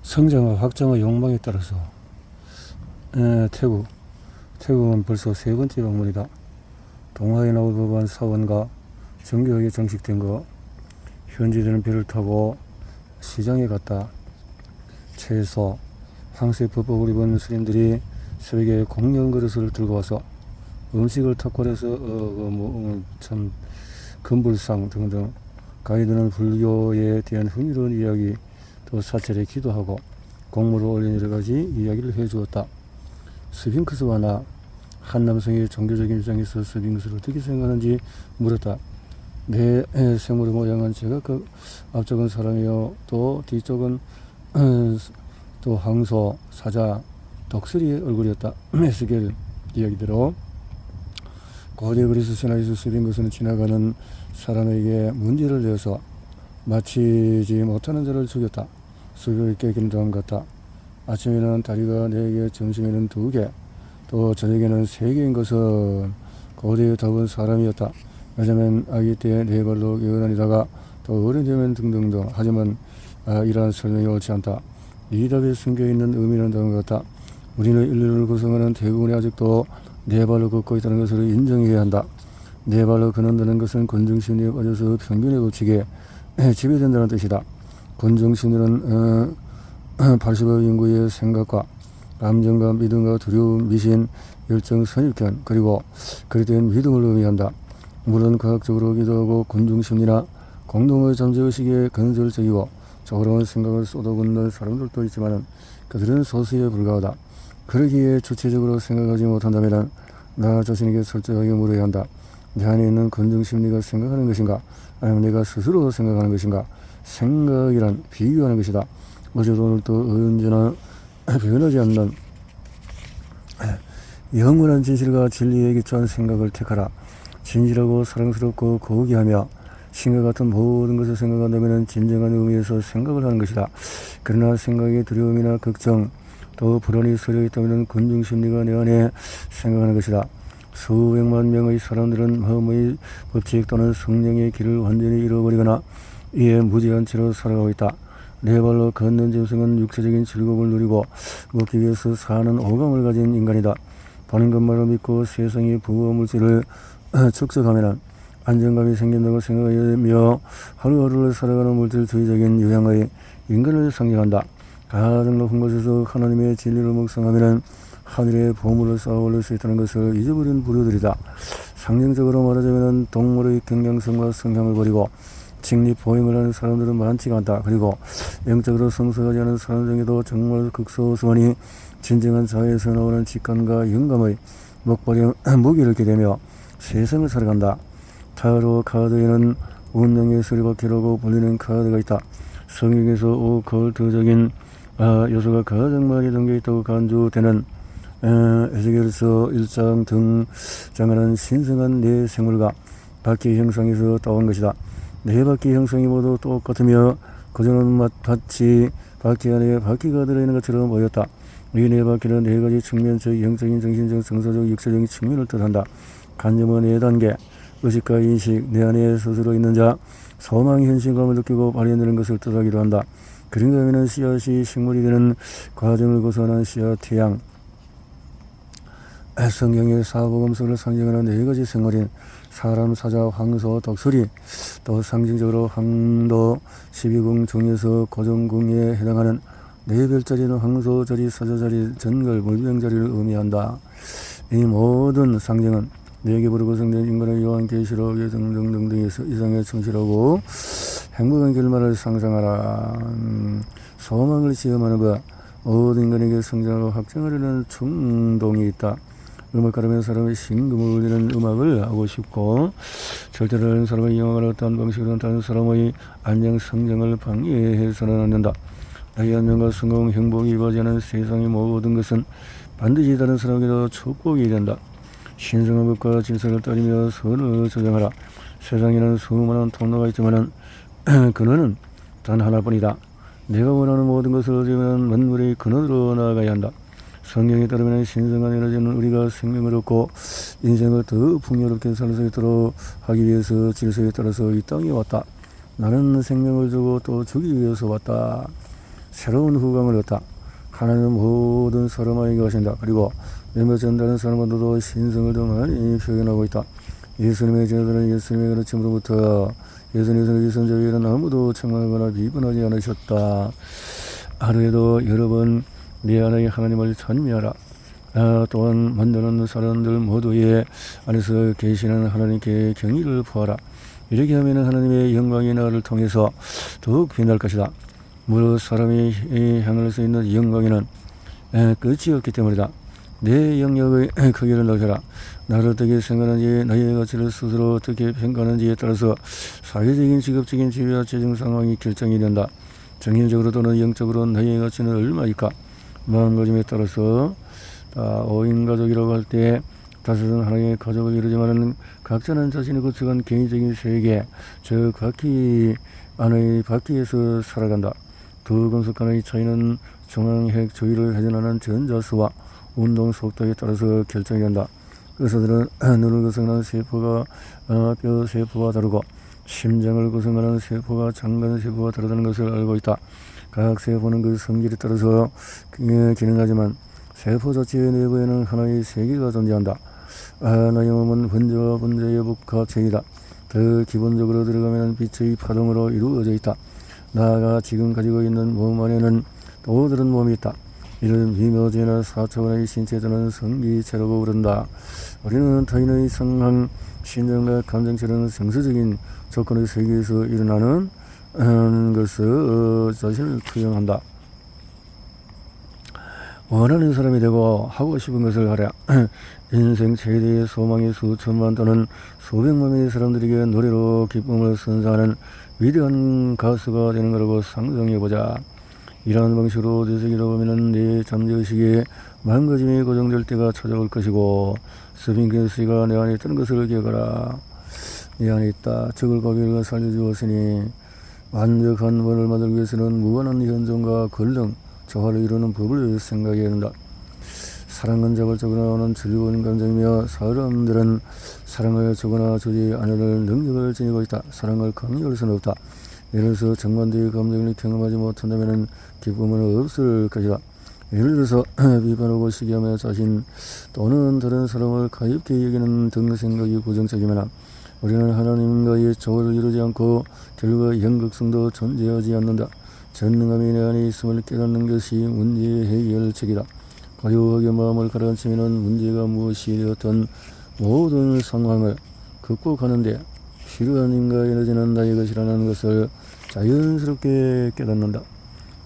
성장과 확장의 욕망에 따라서 태국은 벌써 세 번째 방문이다. 동화에 나올 법한 사원과 정교하게 장식된 거, 현지인은 배를 타고 시장에 갔다. 채소, 황색 법복을 입은 스님들이 새벽에 공연 그릇을 들고 와서 음식을 탁월해서 참 금불상 등등 가이드는 불교에 대한 흥미로운 이야기, 또 사찰에 기도하고 공물을 올린 여러 가지 이야기를 해주었다. 스핑크스와 나, 한 남성이 종교적인 입장에서 스핑크스를 어떻게 생각하는지 물었다. 내 생물의 모양은 제각각 앞쪽은 사람이요, 또 뒤쪽은 또 황소, 사자, 독수리의 얼굴이었다. 에스겔 이야기대로 고대 그리스 신화에서 스핑크스는 지나가는 사람에게 문제를 내어서 마치지 못하는 자를 죽였다. 수교있게 기름담 같다. 아침에는 다리가 4개, 점심에는 2개, 또 저녁에는 3개인 것은 고대의 답은 사람이었다. 왜냐면 아기 때 4발로 기어다니다가 또 어른이 되면 등등등. 하지만 이러한 설명이 옳지 않다. 이 답에 숨겨있는 의미는 다음과 같다. 우리는 인류를 구성하는 대부분이 아직도 4발로 걷고 있다는 것을 인정해야 한다. 4발로 걷는다는 것은 곤충심리에 빠져서 평균에 걷히게 지배된다는 뜻이다. 곤충심리는 80억 인구의 생각과 감정과 믿음과 두려움, 미신, 열정, 선입견, 그리고 그리된 믿음을 의미한다. 물론 과학적으로 기도하고 곤충심리나 공동의 잠재의식에 건설적이고 조그러운 생각을 쏟아붓는 사람들도 있지만 그들은 소수에 불과하다. 그러기에 주체적으로 생각하지 못한다면 나 자신에게 솔직하게 물어야 한다. 내 안에 있는 곤충심리가 생각하는 것인가? 아니면 내가 스스로 생각하는 것인가? 생각이란 비교하는 것이다. 어제도 오늘도 언제나 변하지 않는 영원한 진실과 진리에 기초한 생각을 택하라. 진실하고 사랑스럽고 고귀하며 신과 같은 모든 것을 생각한다면 진정한 의미에서 생각을 하는 것이다. 그러나 생각의 두려움이나 걱정, 또 불안이 서려 있다면 곤충심리가 내 안에 생각하는 것이다. 수백만 명의 사람들은 마음의 법칙 또는 성령의 길을 완전히 잃어버리거나 이에 무지한 채로 살아가고 있다. 4발로 걷는 짐승은 육체적인 즐거움을 누리고 먹기 위해서 사는 오감을 가진 인간이다. 보는 것만을 믿고 세상의 부와 물질을 축적하면 안정감이 생긴다고 생각하며 하루하루를 살아가는 물질주의적인 유형의 인간을 상징한다. 가장 높은 곳에서 하나님의 진리를 묵상하면 하늘의 보물을 쌓아 올릴 수 있다는 것을 잊어버린 부류들이다. 상징적으로 말하자면 동물의 경량성과 성향을 버리고 직립 보행을 하는 사람들은 많지가 않다. 그리고 영적으로 성숙하지 않은 사람 중에도 정말 극소수만이 진정한 자아에서 나오는 직관과 영감의 무기를 잃게 되며 세상을 살아간다. 타로 카드에는 운명의 수리바퀴라고 불리는 카드가 있다. 성역에서 오컬트적인 요소가 가장 많이 담겨있다고 간주되는 에스겔서 1장 등장하는 신성한 네 생물과 바퀴 형상에서 따온 것이다. 네 바퀴 형상이 모두 똑같으며 그저는 마치 바퀴 안에 바퀴가 들어있는 것처럼 보였다. 이 네 바퀴는 4가지 측면, 즉 영적인, 정신적, 성서적, 육체적인 측면을 뜻한다. 간접은 4단계, 의식과 인식, 내 안에 스스로 있는 자, 소망의 현실감을 느끼고 발현되는 것을 뜻하기도 한다. 그런가 하면 씨앗이 식물이 되는 과정을 거쳐하는 씨앗, 태양, 성경의 사복음서를 상징하는 4가지 생물인 사람, 사자, 황소, 독수리, 또 상징적으로 황도 12궁 중에서 고정궁에 해당하는 4별자리는 황소자리, 사자자리, 전걸, 물병자리를 의미한다. 이 모든 상징은 4겹으로 구성된 인간의 요한계시록 등등등등에서 이상에 충실하고 행복한 결말을 상상하라. 소망을 시험하는 것, 모든 인간에게 성장하고 확장하려는 충동이 있다. 음악가라면 사람의 심금을 울리는 음악을 하고 싶고, 절대로 다른 사람의 영향을 어떠한 방식으로는 다른 사람의 안녕 성장을 방해해서는 안 된다. 나의 안녕과 성공, 행복이 이루어지지 않은 세상의 모든 것은 반드시 다른 사람에게도 축복이 된다. 신성한 법과 질서를 따르며 선을 조정하라. 세상에는 수많은 통로가 있지만 근원은 단 하나뿐이다. 내가 원하는 모든 것을 얻으면 만물의 근원으로 나아가야 한다. 성경에 따르면 신성한 에너지는 우리가 생명을 얻고 인생을 더 풍요롭게 살 수 있도록 하기 위해서 질서에 따라서 이 땅에 왔다. 나는 생명을 주고 또 주기 위해서 왔다. 새로운 후광을 얻다. 하나님은 모든 사람에게 하신다. 그리고 몇몇 전다른 사람들도 신성을 더 많이 표현하고 있다. 예수님의 제자들은 예수님의 가르침으로부터 예수님의 선자에게는 아무도 책망하거나 비판하지 않으셨다. 하루에도 여러 번 내 안에 하나님을 찬미하라. 또한 만나는 사람들 모두의 안에서 계시는 하나님께 경의를 표하라. 이렇게 하면 하나님의 영광이 나를 통해서 더욱 빛날 것이다. 무릇 사람이 향할 수 있는 영광에는 끝이 없기 때문이다. 내 영역의 크기를 넓혀라. 나를 어떻게 생각하는지, 나의 가치를 스스로 어떻게 평가하는지에 따라서 사회적인, 직업적인, 지위와 재정 상황이 결정이 된다. 정신적으로 또는 영적으로 나의 가치는 얼마일까? 마음가짐에 따라서 5인 가족이라고 할 때 다섯은 하나님의 가족을 이루지만은 각자는 자신의 거쳐간 개인적인 세계, 저 바퀴 안의 바퀴에서 살아간다. 두 금속 간의 차이는 중앙핵 조이를 회전하는 전자수와 운동 속도에 따라서 결정이 된다. 의사들은 눈을 구성하는 세포가 뼈 세포와 다르고 심장을 구성하는 세포가 장관 세포와 다르다는 것을 알고 있다. 각 세포는 그 성질에 따라서 기능하지만 세포 자체의 내부에는 하나의 세계가 존재한다. 나의 몸은 분자와 분자의 복합체이다. 더 기본적으로 들어가면 빛의 파동으로 이루어져 있다. 나가 지금 가지고 있는 몸 안에는 또 다른 몸이 있다. 이를 미묘지나 4차원의 신체자는 성기체라고 부른다. 우리는 타인의 상황, 신정과 감정처럼 정서적인 조건의 세계에서 일어나는 것을 자신을 투영한다. 원하는 사람이 되고 하고 싶은 것을 하랴. 인생 최대의 소망이 수천만 또는 수백만의 사람들에게 노래로 기쁨을 선사하는 위대한 가수가 되는 거라고 상상해보자. 이러한 방식으로 되새기려고 하면 내 잠재의식에 마음가짐이 고정될 때가 찾아올 것이고, 스핑크스가 내 안에 있다는 것을 기억하라. 내 안에 있다. 적을 고비를 살려주었으니 완벽한 원을 만들기 위해서는 무한한 현존과 권능, 조화를 이루는 법을 생각해야 한다. 사랑은 자발적으로 나오는 즐거운 감정이며 사람들은 사랑을 주거나 주지 않을 능력을 지니고 있다. 사랑을 강요할 수는 없다. 예를 들어서 정반대의 감정을 경험하지 못한다면 기쁨은 없을 것이다. 예를 들어서 비판하고 시기하며 자신 또는 다른 사람을 가엽게 여기는 등 생각이 부정적이면 우리는 하나님과의 조화를 이루지 않고 결과 연극성도 존재하지 않는다. 전능함이 내 안에 있음을 깨닫는 것이 문제 해결책이다. 고요하게 마음을 가라앉히면 문제가 무엇이 되었던 모든 상황을 극복하는데 필요한 힘과 에너지는 나의 것이라는 것을 자연스럽게 깨닫는다.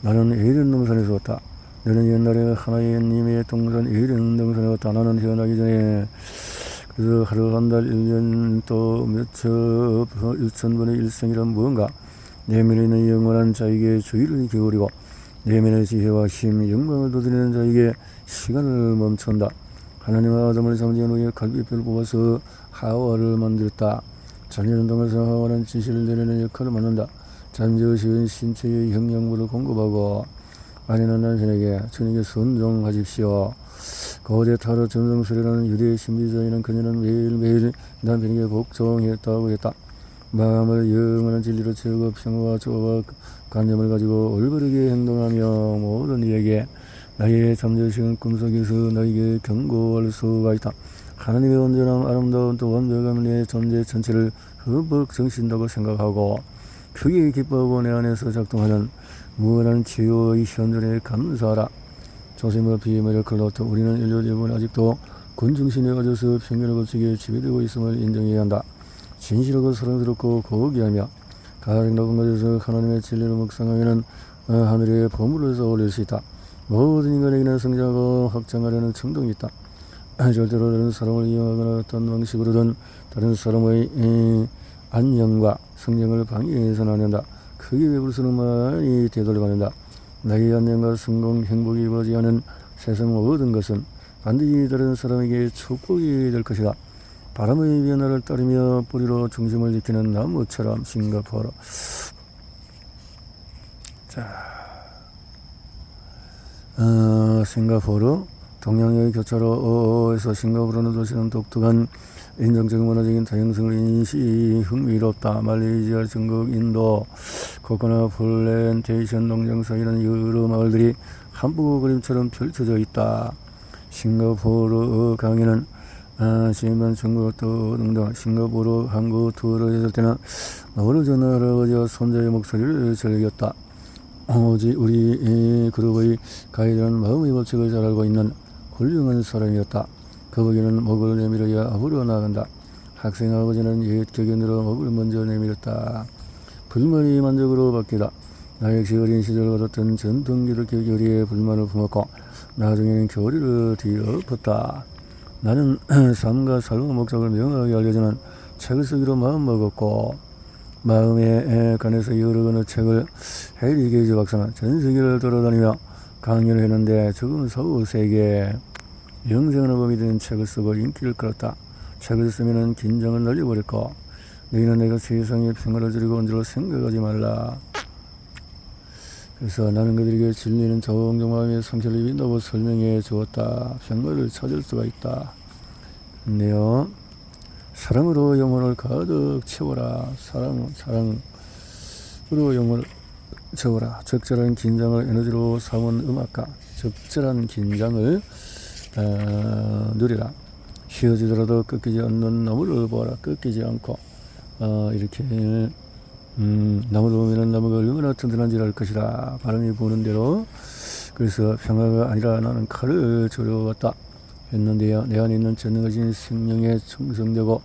나는 에덴 동산에서 왔다. 너는 옛날에 하나님의 동산 에덴 동산에 왔다. 나는 태어나기 전에 그래서 하루 한 달 1년 또 몇천 1,000분의 일생이란 무언가 내면에 있는 영원한 자에게 주의를 기울이고 내면의 지혜와 힘, 영광을 돋드리는 자에게 시간을 멈춘다. 하나님은 아담을 잠재운 후에 갈비뼈를 뽑아서 하와를 만들었다. 잠재는 동에서 하와는 지시를 내리는 역할을 맡는다. 잠재의식은 신체의 영양분을 공급하고 아내는 남편에게 주님께 순종하십시오. 고대 타로 전성스레라는 유대 신비자에는 그녀는 매일매일 남편에게 복종했다고 했다. 마음을 영원한 진리로 채우고 평화와 조화와 관념을 가지고 올바르게 행동하며 모든 이에게 나의 잠재의식은 꿈속에서 너에게 경고할 수가 있다. 하나님의 온전함, 아름다운 또 완벽함 내 존재 전체를 흠뻑 정신다고 생각하고 크게 기뻐하고 내 안에서 작동하는 무한한 치유의 현존에 감사하라. 조세 머피의 매력을 놓고 우리는 인류 대부분 아직도 군중심에 가져서 편견을 거치게 지배되고 있음을 인정해야 한다. 진실하고 사랑스럽고 고귀하며 가장 높은 곳에서 하나님의 진리를 묵상하면 하늘의 보물을 올릴 수 있다. 모든 인간에게는 성장하고 확장하려는衝動이 있다. 절대로 다른 사람을 이용하거나 어떤 방식으로든 다른 사람의 안녕과 성장을 방해해서는 안 된다. 크게 베풀수는 많이 되돌려받는다. 나의 안녕과 성공, 행복이 이루어지지 않은 세상 모든 것은 반드시 다른 사람에게 축복이 될 것이다. 바람의 변화를 따르며 뿌리로 중심을 지키는 나무처럼 싱가포르. 자, 싱가포르 동양의 교차로에서 싱가포르는 도시는 독특한 인종적 문화적인 다양성을 인시 흥미롭다. 말레이시아, 중국, 인도, 코코넛 플랜테이션 농장 사이는 여러 마을들이 한국 그림처럼 펼쳐져 있다. 싱가포르 강의는 시인반 중국 등등 싱가포르 한국 투어를 했을 때는 어르신 할아버지와 손자의 목소리를 즐겼다. 오직 우리 그룹의 가이드는 마음의 법칙을 잘 알고 있는 훌륭한 사람이었다. 거북이는 목을 내밀어야 앞으로 나간다. 학생 아버지는 옛 격연으로 목을 먼저 내밀었다. 불만이 만족으로 바뀌다. 나 역시 어린 시절 얻었던 전통기독교 교리에 불만을 품었고 나중에는 교리를 뒤엎었다. 나는 삶과 삶의 목적을 명확하게 알려주는 책을 쓰기로 마음먹었고 마음에 관해서 여러 권의 책을 해리 게이지 박사는 전 세계를 돌아다니며 강연을 했는데 조금 서구 세계에 영생의 법이 된 책을 쓰고 인기를 끌었다. 책을 쓰면 긴장을 날려버렸고 너희는 내가 세상에 평화를 주려고 온 줄로 생각하지 말라. 그래서 나는 그들에게 진리는 종종 마음의 상처를 입힌다고 설명해 주었다. 평화를 찾을 수가 있다. 근데요, 사랑으로 영혼을 가득 채워라. 사랑으로 영혼을 채워라. 적절한 긴장을 에너지로 삼은 음악가. 적절한 긴장을 누리라. 쉬어지더라도 꺾이지 않는 나무를 보아라. 꺾이지 않고 이렇게 나무를 보면 나무가 얼마나 튼튼한지 알 것이다. 바람이 부는 대로. 그래서 평화가 아니라 나는 칼을 조려왔다 했는데요. 내 안에 있는 전능하신 생명에 충성되고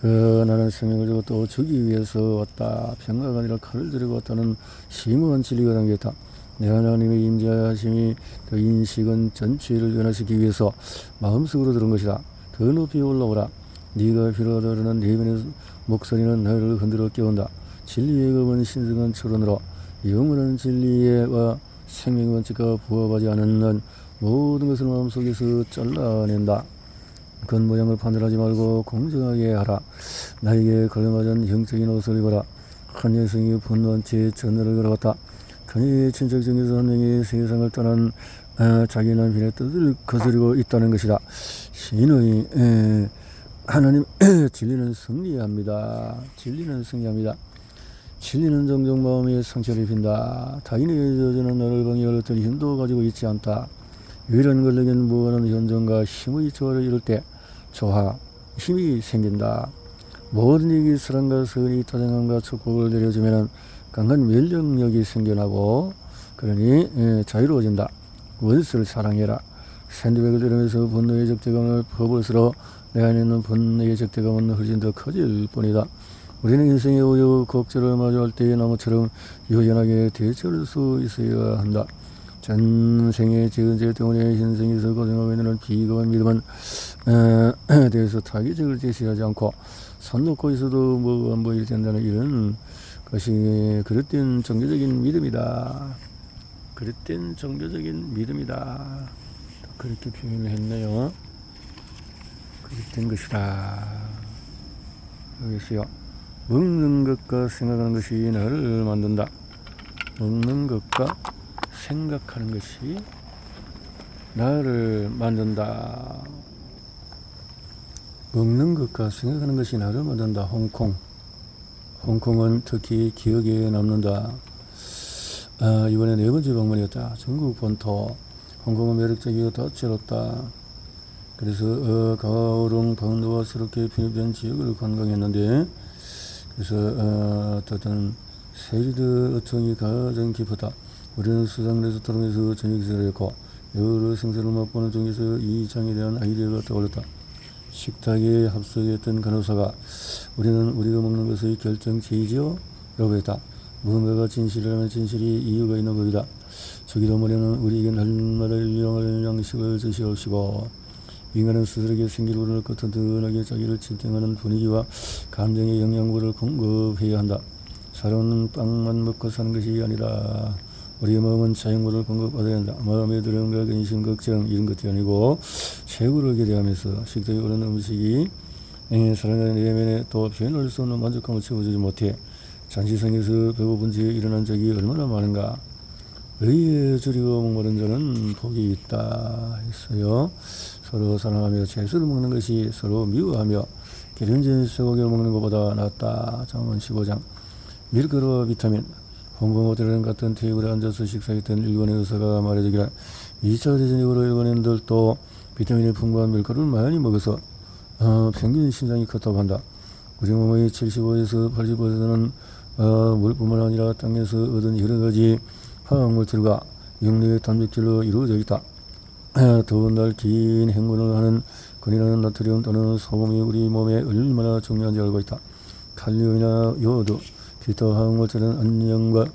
나는 생명을 주고 또 주기 위해서 왔다. 평화가 아니라 칼을 들고 왔다는 심오한 진리가 담겼다. 내 하나님의 임재하심이 그 인식은 전체를 변화시키기 위해서 마음속으로 들은 것이다. 더 높이 올라오라. 네가 필요하다는 내면의 목소리는 너를 흔들어 깨운다. 진리의 검은 신성한 철원으로 영원한 진리와 생명의 원칙과 부합하지 않는 모든 것을 마음속에서 잘라낸다. 겉모양을 판단하지 말고 공정하게 하라. 나에게 걸맞은 영적인 옷을 입어라. 한 여성이 분노한 채 전열을 걸어갔다. 그녀의 친척 중에서 한 명이 세상을 떠난 자기 남편의 뜻을 거스르고 있다는 것이다. 신의 하나님 진리는 승리합니다. 진리는 승리합니다. 진리는 종종 마음의 상처를 입힌다. 타인의 저주는 너를 방해할 어떤 힘도 가지고 있지 않다. 유일한 권력은 무한한 현존과 힘의 조화를 이룰 때 조화, 힘이 생긴다. 모든 일이 사랑과 선의, 다정함과 축복을 내려주면 강한 면역력이 생겨나고 그러니 자유로워진다. 원수를 사랑해라. 샌드백을 들으면서 분노의 적대감을 퍼부을수록 내 안에 있는 분노의 적대감은 훨씬 더 커질 뿐이다. 우리는 인생의 우여곡절을 마주할 때의 나무처럼 유연하게 대처할 수 있어야 한다. 전생의 지은 죄 때문에 현생에서 고생하고 있는 비겁한 믿음은 대해서 타깃을 제시하지 않고 손 놓고 있어도 뭐 안 보일 된다는 이런 것이 그릇된 종교적인 믿음이다. 그릇된 종교적인 믿음이다. 그렇게 표현을 했네요. 그릇된 것이다. 여기서요. 먹는 것과 생각하는 것이 나를 만든다. 먹는 것과 생각하는 것이 나를 만든다. 먹는 것과 생각하는 것이 나를 만든다. 홍콩은 특히 기억에 남는다. 이번에 4번째 방문이었다. 중국 본토. 홍콩은 매력적이고 다채롭다. 그래서 가오롱 방도와 새롭게 편입된 지역을 관광했는데 그래서 어떤 세리드 어촌이 가장 깊었다. 우리는 수상 레스토랑에서 저녁 식사를 했고 여러 생선을 맛보는 중에서 이 장에 대한 아이디어가 떠올랐다. 식탁에 합석했던 간호사가 우리는 우리가 먹는 것의 결정체이지요? 라고 했다. 무언가가 진실이라면 진실이 이유가 있는 법이다. 저기도 머리는 우리에게 날마다 일용할 양식을 주시옵시고 인간은 스스로에게 생기를 것 든든하게 자기를 지탱하는 분위기와 감정의 영양분을 공급해야 한다. 사람은 빵만 먹고 사는 것이 아니라 우리의 마음은 자연물을 공급받아야 한다. 마음의 두려움과 근심, 걱정 이런 것이 아니고 최고를 기대하면서 식탁에 오르는 음식이 사람의 내면에 또 표현할 수 없는 만족감을 채워주지 못해 잔치상에서 배고픈 채 일어난 적이 얼마나 많은가. 의에 줄이고 목마른 자는 복이 있다 했어요. 서로 사랑하며 채소를 먹는 것이 서로 미워하며 기름진 쇠고기를 먹는 것보다 낫다. 잠언 15장. 밀가루와 비타민, 홍보모델은 같은 테이블에 앉아서 식사했던 일본의 의사가 말해주기를 2차 대전 이후로 일본인들도 비타민이 풍부한 밀가루를 많이 먹어서 평균 신장이 컸다고 한다. 우리 몸의 75에서 80%는 물뿐만 아니라 땅에서 얻은 여러가지 화학물질과 육류의 단백질로 이루어져 있다. 더운 날 긴 행군을 하는 근이라는 나트륨 또는 소금이 우리 몸에 얼마나 중요한지 알고 있다. 칼륨이나 요오드, 기타 화학물질은 안녕과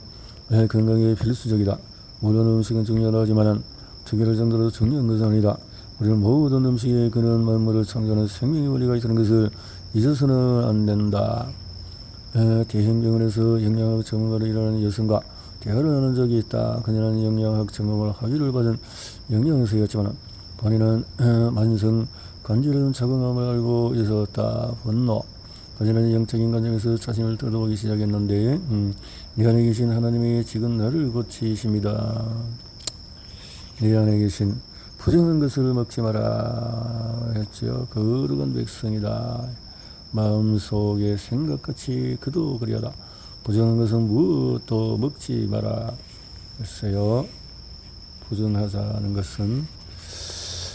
건강에 필수적이다. 물론 음식은 중요하다 하지만 특별할 정도로 중요한 것은 아니다. 우리는 모든 음식에 그는 만물을 창조하는 생명의 원리가 있다는 것을 잊어서는 안 된다. 대형병원에서 영양학 전문가로 일하는 여성과 대화를 하는 적이 있다. 그녀는 영양학 전공을 학위를 받은 영양사였지만 본인은 만성 관절염 자궁암을 알고 있었다. 분노. 그녀는 영적인 관점에서 자신을 떠도보기 시작했는데 내 안에 계신 하나님이 지금 나를 고치십니다. 내 안에 계신 부정한 것을 먹지 마라 했죠. 거룩한 백성이다. 마음속의 생각같이 그도 그리하다. 부정한 것은 무엇도 먹지 마라 했어요. 부정하자는 것은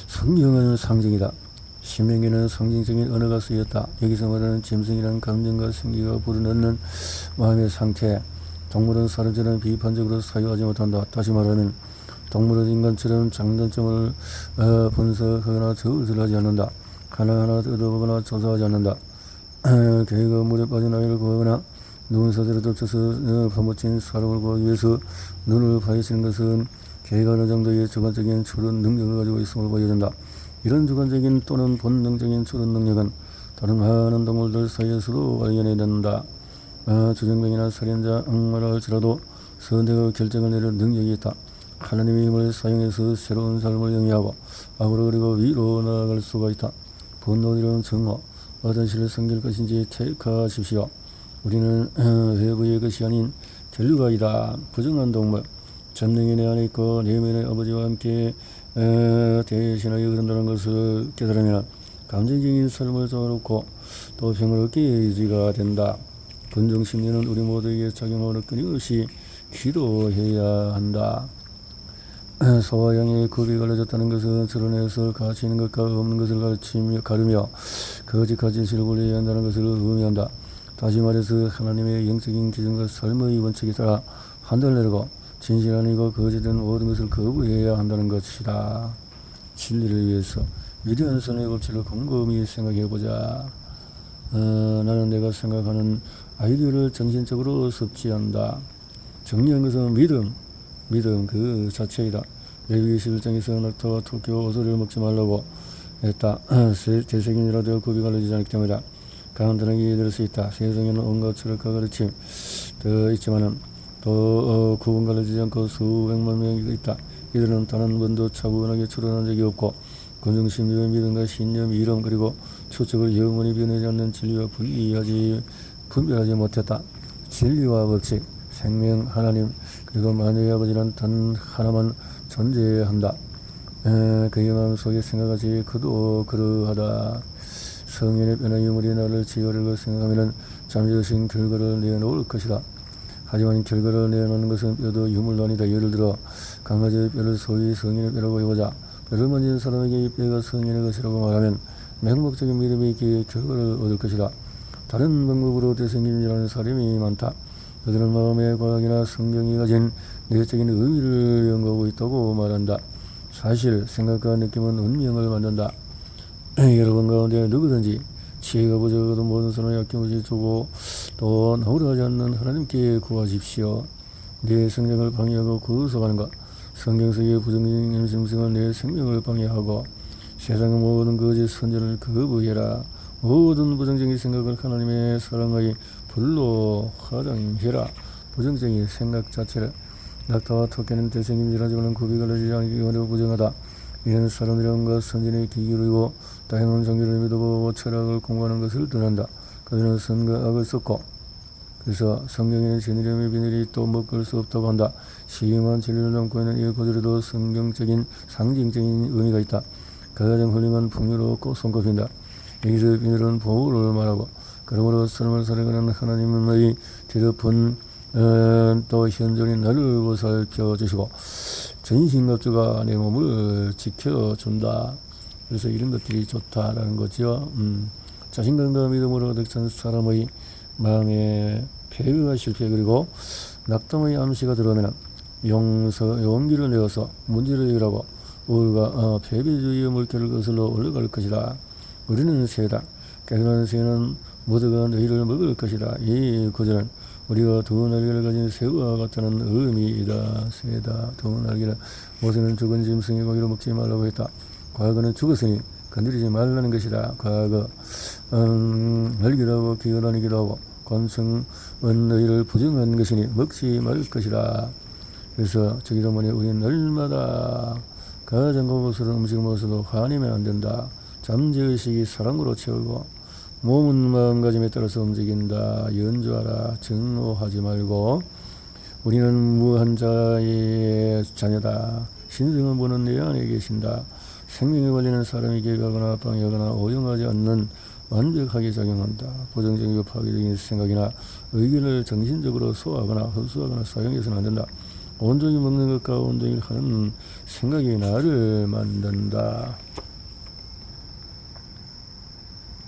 성경은 상징이다. 신명기는 상징적인 언어가 쓰였다. 여기서 말하는 짐승이란 감정과 생기가 불어넣는 마음의 상태. 동물은 사람처럼 비판적으로 사유하지 못한다. 다시 말하면 동물은 인간처럼 장단점을 분석하거나 저울질하지 않는다. 하나하나 얻어보거나 조사하지 않는다. 개가 물에 빠진 아이를 구하거나 누운 사자를 덮쳐서 파묻힌 사람을 구하기 위해서 눈을 파헤치는 것은 개가 어느 정도의 주관적인 추론 능력을 가지고 있음을 보여준다. 이런 주관적인 또는 본능적인 추론 능력은 다른 많은 동물들 사이에서도 발견해낸다. 주정뱅이나 살인자, 악마라 할지라도 선택의 결정을 내릴 능력이 있다. 하나님의 힘을 사용해서 새로운 삶을 영위하고 앞으로 그리고 위로 나아갈 수가 있다. 분노이런 증오, 어떤 실을 섬길 것인지 택하십시오. 우리는 외부의 것이 아닌 갤류가이다. 부정한 동물, 전능이 내 안에 있고 내면의 아버지와 함께 대신하여 흐른다는 것을 깨달으면 감정적인 삶을 정해놓고 또 평화롭게 의지가 된다. 군중심리는 우리 모두에게 작용하는 끊임없이 기도해야 한다. 소와 양의 급이 갈라졌다는 것은 드러내서 가치 있는 것과 없는 것을 가르며 거짓까지 실고를 해야 한다는 것을 의미한다. 다시 말해서 하나님의 영적인 기준과 삶의 원칙에 따라 판단을 내리고 진실한 이고 거짓된 모든 것을 거부해야 한다는 것이다. 진리를 위해서 위대한 선의 법칙을 곰곰이 생각해보자. 나는 내가 생각하는 아이디어를 정신적으로 섭취한다. 정리한 것은 믿음 그 자체이다. 레위기 11장에서 낙타와 토끼와 오소리를 먹지 말라고 했다. 대세균이라 되어 굽이 갈라지지 않기 때문이다. 간단하게 이해될 수 있다. 세상에는 온갖 철학과 가르침 더 있지만은 또 구분 갈라지지 않고 수백만 명이 있다. 이들은 단 한 번도 차분하게 추론한 적이 없고 군중심리의 믿음과 신념, 이름 그리고 추측을 영원히 변하지 않는 진리와 분별하지 못했다. 진리와 법칙, 생명, 하나님 그리고 만유의 아버지는 단 하나만 존재한다. 그의 마음속에 생각하지 그도 그러하다. 성인의 변화 유물이 나를 지어려고 생각하면 잠재의식 결과를 내놓을 것이다. 하지만 결과를 내놓는 것은 뼈도 유물도 아니다. 예를 들어 강아지의 뼈를 소위 성인의 뼈라고 해보자. 뼈를 만진 사람에게 이 뼈가 성인의 것이라고 말하면 맹목적인 믿음이 있기에 결과를 얻을 것이다. 다른 방법으로 되새김이라는 사람이 많다. 그들은 마음의 과학이나 성경이 가진 내적인 의미를 연구하고 있다고 말한다. 사실 생각과 느낌은 운명을 만든다. 여러분 가운데 누구든지 지혜가 부족하도 모든 사람을 아낌없이 주고 또 나오려 하지 않는 하나님께 구하십시오. 내 성장을 방해하고 구속하는 것, 성경 속의 부정적인 짐승은 내 생명을 방해하고 세상의 모든 거짓 선전을 거부해라. 모든 부정적인 생각을 하나님의 사랑의 불로 화장해라. 부정적인 생각 자체를 낙타와 토끼는 대생김질하지만 굽이 갈라지지 않기 어려워 부정하다. 이런 사람들과 선진의 기기이고 다양한 종교를 믿어보고 철학을 공부하는 것을 떠난다. 그들은 선과 악을 섞고 그래서 성경에는 진리름의 비늘이 또 먹을 수 없다고 한다. 심한 진리를 담고 있는 이 구절에도 성경적인 상징적인 의미가 있다. 가장 훌륭한 풍요롭고 손꼽힌다. 여기서 비늘은 보호를 말하고, 그러므로 삶을 살아가는 하나님의 대접은 또 현존이 나를 보살펴 주시고 전신갑주가 내 몸을 지켜준다. 그래서 이런 것들이 좋다라는 거죠. 자신감과 믿음으로 가득 찬 사람의 마음에 패배와 실패 그리고 낙담의 암시가 들어오면 용기를 내어서 문제를 해결하고 우울과 패배주의의 물결을 거슬러 올라갈 것이다. 우리는 새다. 깨끗한 새는 모두가 너희를 먹을 것이다. 이 구절은 우리가 두 날개를 가진 새와 같다는 의미이다. 새다. 두 날개는 모세는 죽은 짐승의 고기를 먹지 말라고 했다. 과거는 죽었으니 건드리지 말라는 것이다. 과거 날개라고 기어다니기도 하고 권성은 너희를 부정한 것이니 먹지 말 것이다. 그래서 저기도 뭐니 우리는 날마다 가장 고급스러운 음식을 먹어서도 화내면 안 된다. 잠재의식이 사랑으로 채우고 몸은 마음가짐에 따라서 움직인다. 연주하라. 증오하지 말고 우리는 무한 자의 자녀다. 신성한 분은 내 안에 계신다. 생명에 걸리는 사람이 개가거나 방해하거나 오용하지 않는 완벽하게 작용한다. 부정적이고 파괴적인 생각이나 의견을 정신적으로 소화하거나 흡수하거나 사용해서는 안 된다. 온종일 먹는 것과 온종일 하는 생각이 나를 만든다.